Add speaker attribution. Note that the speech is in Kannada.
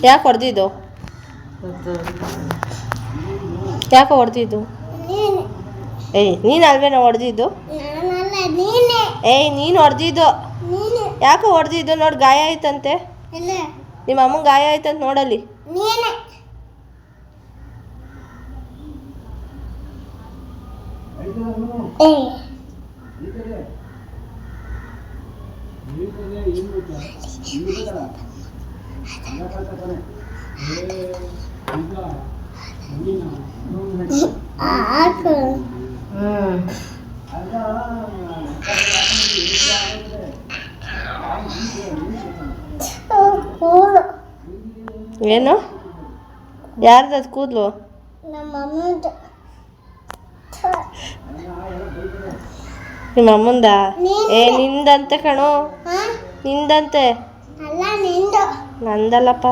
Speaker 1: ಯಾಕೆ ಹೊಡೆದಿದ್ದು? ಯಾಕೆ ಹೊಡೆದಿದ್ದು? ಏಯ್ ನೀನು ಅಲ್ವೇನೋ ಹೊಡೆದಿದ್ದು? ಏಯ್ ನೀನು ಹೊಡೆದಿದ್ದು. ಯಾಕೆ ಹೊಡೆದಿದ್ದು? ನೋಡಿ ಗಾಯ ಆಯ್ತಂತೆ. ನಿಮ್ಮ ಅಮ್ಮಂಗೆ ಗಾಯ ಆಯ್ತಂತ ನೋಡಲ್ಲಿ. ಏನು? ಯಾರ್ದದು ಕೂದಲು? ನಿಮ್ಮ ಅಮ್ಮಂದ? ಏ ನಿಂದಂತೆ ಕಣೋ, ನಿಂದಂತೆ. ನಂದಲ್ಲಪ್ಪ.